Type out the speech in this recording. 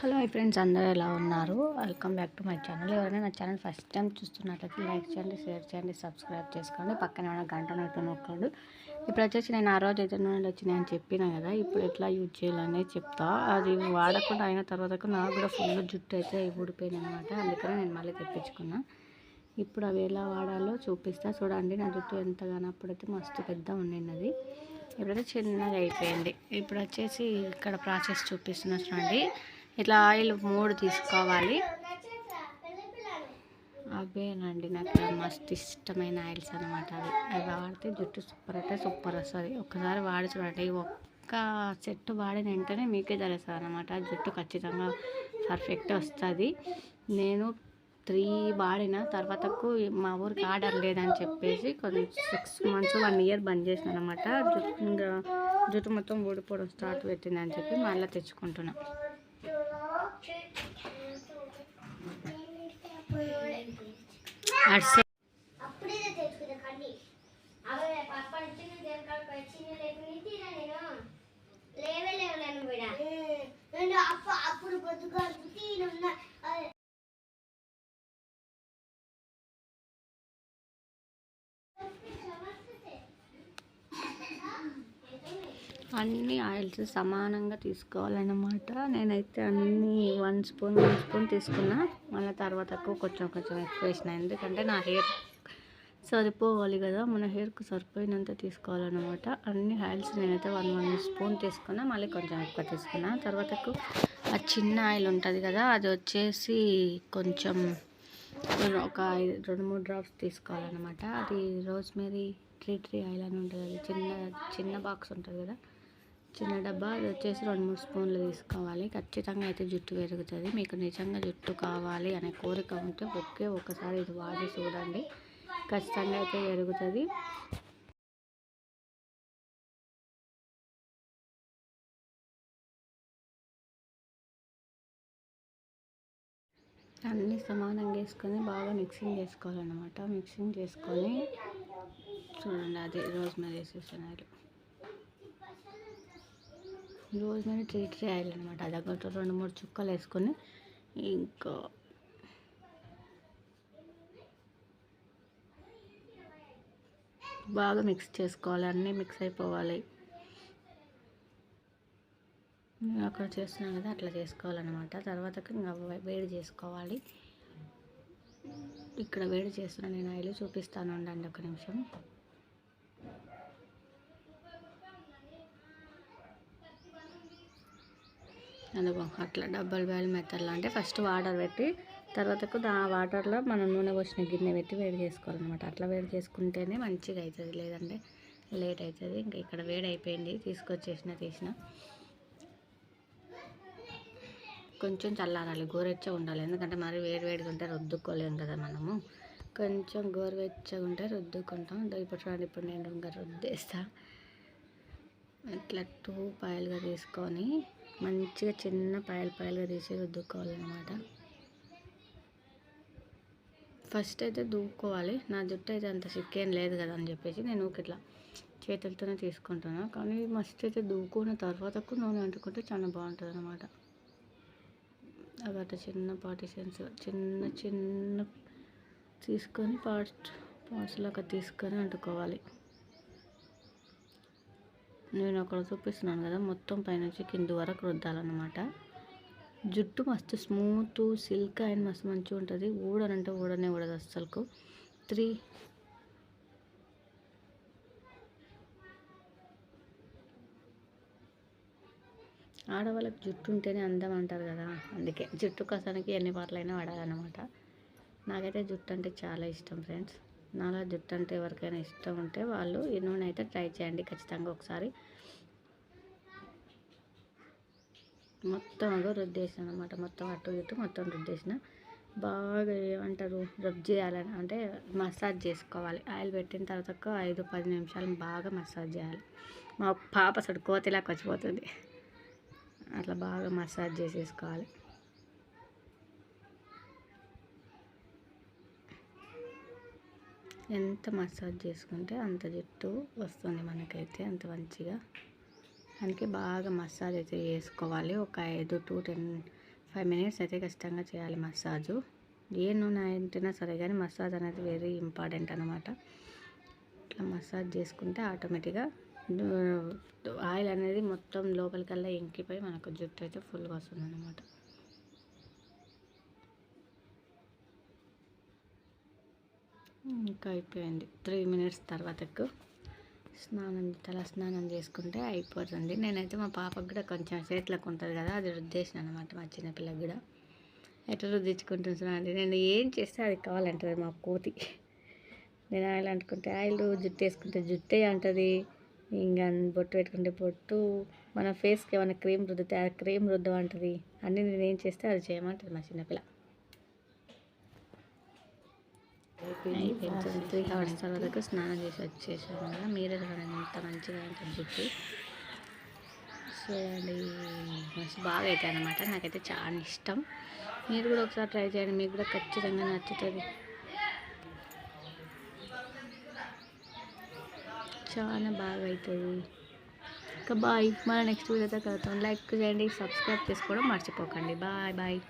Hello friends, అందరూ ఎలా ఉన్నారు? Welcome back to my channel. ఎవరైనా నా ఛానల్ ఫస్ట్ టైం చూస్తున్నట్లయితే లైక్ చేయండి, షేర్ చేయండి, సబ్స్క్రైబ్ చేసుకోండి. పక్కన ఉన్న గంట నొక్కండి. ఇప్పుడు వచ్చేసి నేను ఆ రోజు అయితే నూనెలు వచ్చినాయని చెప్పినా కదా, ఇప్పుడు ఎట్లా యూజ్ చేయాలనేది చెప్తా. అది వాడకుండా అయిన తర్వాత నాకు కూడా ఫుల్ జుట్టు అయితే ఊడిపోయింది అనమాట. అందుకని నేను మళ్ళీ తెప్పించుకున్నా. ఇప్పుడు అవి ఎలా వాడాలో చూపిస్తా. చూడండి, నా జుట్టు ఎంతగానో అప్పుడైతే మస్తు పెద్ద ఉండినది, ఇప్పుడైతే చిన్నగా అయిపోయింది. ఇప్పుడు వచ్చేసి ఇక్కడ ప్రాసెస్ చూపిస్తున్నా చూడండి. ఇట్లా ఆయిల్ 3 తీసుకోవాలి. అవేనండి నాకు మస్తు ఇష్టమైన ఆయిల్స్ అనమాట. అవి వాడితే జుట్టు సూపర్ అయితే సూపర్ వస్తుంది. ఒక్కసారి వాడి చూడండి. ఒక్క సెట్ వాడిన వెంటనే మీకే తెలుస్తుంది అనమాట. జుట్టు ఖచ్చితంగా పర్ఫెక్ట్ వస్తుంది. నేను 3 వాడిన తర్వాతకు మా ఊరికి ఆర్డర్ లేదని చెప్పేసి కొంచెం 6 months 1 year బంద్ చేసిన అనమాట. జుట్టు మొత్తం ఊడిపోవడం స్టార్ట్ పెట్టిందని చెప్పి మళ్ళీ తెచ్చుకుంటున్నా. అన్ని ఆయిల్స్ సమానంగా తీసుకోవాలన్నమాట. నేనైతే అన్నీ 1 స్పూన్ తీసుకున్నా. మళ్ళీ తర్వాతకు కొంచెం ఎక్కువ వేసిన, ఎందుకంటే నా హెయిర్ సరిపోవాలి కదా, మన హెయిర్కు సరిపోయినంత తీసుకోవాలన్నమాట. అన్ని ఆయిల్స్ నేనైతే 1 స్పూన్ తీసుకున్నా, మళ్ళీ కొంచెం ఎక్కువ తీసుకున్నా. తర్వాతకు ఆ చిన్న ఆయిల్ ఉంటుంది కదా, అది వచ్చేసి కొంచెం ఒక 2-3 డ్రాప్స్ తీసుకోవాలన్నమాట. అది రోజ్మెరీ ట్రీ ఆయిల్ అని ఉంటుంది. అది చిన్న బాక్స్ ఉంటుంది కదా, చిన్న డబ్బా, అది వచ్చేసి 2-3 స్పూన్లు తీసుకోవాలి. ఖచ్చితంగా అయితే జుట్టు పెరుగుతుంది. మీకు నిజంగా జుట్టు కావాలి అనే కోరిక ఉంటే ఒకసారి ఇది వాడి చూడండి, ఖచ్చితంగా అయితే పెరుగుతుంది. అన్నీ సమానంగా వేసుకొని బాగా మిక్సింగ్ చేసుకోవాలన్నమాట. మిక్సింగ్ చేసుకొని చూడండి, అది rosemary essential oil, rosemary tree oil అనమాట. అది ఒక 2-3 చుక్కలు వేసుకొని ఇంకా బాగా మిక్స్ చేసుకోవాలి. అన్నీ మిక్స్ అయిపోవాలి. నేను అక్కడ చేస్తున్నాను కదా, అట్లా చేసుకోవాలన్నమాట. తర్వాతకి ఇంకా వేడి చేసుకోవాలి. ఇక్కడ వేడి చేస్తున్నాను నేను, ఆయిల్ చూపిస్తాను, ఉండండి ఒక నిమిషం. అందుకో అట్లా డబల్ బాయిల్ మెథడ్లో, అంటే ఫస్ట్ వాటర్ పెట్టి తర్వాతకు ఆ వాటర్లో మనం నూనె పోసిన గిన్నె పెట్టి వేడి చేసుకోవాలన్నమాట. అట్లా వేడి చేసుకుంటేనే మంచిగా అవుతుంది, లేదంటే లేట్ అవుతుంది. ఇంకా ఇక్కడ వేడి అయిపోయింది, తీసిన కొంచెం చల్లారాలి, గోరెచ్చగా ఉండాలి. ఎందుకంటే మరి వేడిగా ఉంటే రుద్దుకోలేము కదా మనము. కొంచెం గోరువెచ్చగా ఉంటే రుద్దుకుంటాం. ఇప్పుడు చూడండి, ఇప్పుడు నేను ఇంకా రుద్దేస్తా. ఇట్లా 2 పాయలుగా తీసుకొని మంచిగా చిన్న పాయలుగా తీసి రుద్దుకోవాలన్నమాట. ఫస్ట్ అయితే దూకోవాలి. నా జుట్టు అయితే అంత సిక్కేం లేదు కదా అని చెప్పేసి నేను ఇట్లా చేతులతోనే తీసుకుంటున్నాను. కానీ మస్ట్ అయితే దూకున్న తర్వాతకు నూనె అంటుకుంటే చాలా బాగుంటుంది అన్నమాట. అవి చిన్న పార్టిషన్స్ చిన్న తీసుకొని పార్ట్స్ లాగా తీసుకొని అంటుకోవాలి. నేను అక్కడ చూపిస్తున్నాను కదా, మొత్తం పైనుంచి కింది వరకు రుద్దాలన్నమాట. జుట్టు మస్తు స్మూత్ సిల్క్ అండ్ మస్తు మంచిగా ఉంటుంది. ఊడనంటే ఊడదు అస్సలకు. 3 ఆడవాళ్ళకి జుట్టు ఉంటేనే అందం అంటారు కదా, అందుకే జుట్టు కోసానికి ఎన్ని పాటలైనా వాడాలన్నమాట. నాకైతే జుట్టు అంటే చాలా ఇష్టం ఫ్రెండ్స్. నాలా జుట్టు అంటే ఎవరికైనా ఇష్టం ఉంటే వాళ్ళు ఈ నూనె అయితే ట్రై చేయండి ఖచ్చితంగా ఒకసారి. మొత్తం రుద్దేసిన అనమాట. మొత్తం అటు ఇటు మొత్తం రుద్దేసిన. బాగా ఏమంటారు, రబ్ చేయాలని, అంటే మసాజ్ చేసుకోవాలి. ఆయిల్ పెట్టిన తర్వాత 5-10 నిమిషాలు బాగా మసాజ్ చేయాలి. మా పాప అసలు కోతిలాగా వచ్చిపోతుంది. అట్లా బాగా మసాజ్ చేసేసుకోవాలి. ఎంత మసాజ్ చేసుకుంటే అంత జుట్టు వస్తుంది మనకైతే, అంత మంచిగా. అందుకే బాగా మసాజ్ అయితే చేసుకోవాలి. ఒక 5 to 10 5 మినిట్స్ అయితే ఖచ్చితంగా చేయాలి మసాజు. ఏ నూనె అయినా సరే కానీ మసాజ్ అనేది వెరీ ఇంపార్టెంట్ అనమాట. ఇట్లా మసాజ్ చేసుకుంటే ఆటోమేటిక్గా ఆయిల్ అనేది మొత్తం లోపలికల్లా ఇంకిపోయి మనకు జుట్టు అయితే ఫుల్గా వస్తుంది అనమాట. ఇంకా అయిపోయింది. 3 మినిట్స్ తర్వాతకు తల స్నానం చేసుకుంటే అయిపోతుంది. నేనైతే మా పాపకు కూడా కొంచెం చేతులకు ఉంటుంది కదా, అది రుద్దేసిన అనమాట. మా చిన్నపిల్లకి కూడా ఎట్లా రుద్దించుకుంటున్నాను అంటే, నేను ఏం చేస్తే అది కావాలంటుంది మా కోతి. నేను ఆయిల్ అంటుకుంటే ఆయిల్, జుట్టు వేసుకుంటే జుట్టే అంటుంది, ఇంకా బొట్టు పెట్టుకుంటే బొట్టు, మన ఫేస్కి ఏమైనా క్రీమ్ రుద్దితే ఆ క్రీమ్ రుద్దమంటుంది. అన్నీ నేను ఏం చేస్తే అది చేయమంటుంది మా చిన్నపిల్ల. 3 అవర్స్ తర్వాత స్నానం చేసి వచ్చేసాను కదా. మీరే చూడండి ఎంత మంచిగా ఉంటుంది జుట్టు. చూడండి మస్తు బాగా అవుతాయి అన్నమాట. నాకైతే చాలా ఇష్టం. మీరు కూడా ఒకసారి ట్రై చేయండి, మీకు కూడా ఖచ్చితంగా నచ్చుతుంది. చాలా బాగా అవుతుంది. ఇంకా బాయ్, మళ్ళీ నెక్స్ట్ వీడియోతో కలుద్దాం. లైక్ చేయండి, సబ్స్క్రైబ్ చేసుకోవడం మర్చిపోకండి. Bye bye.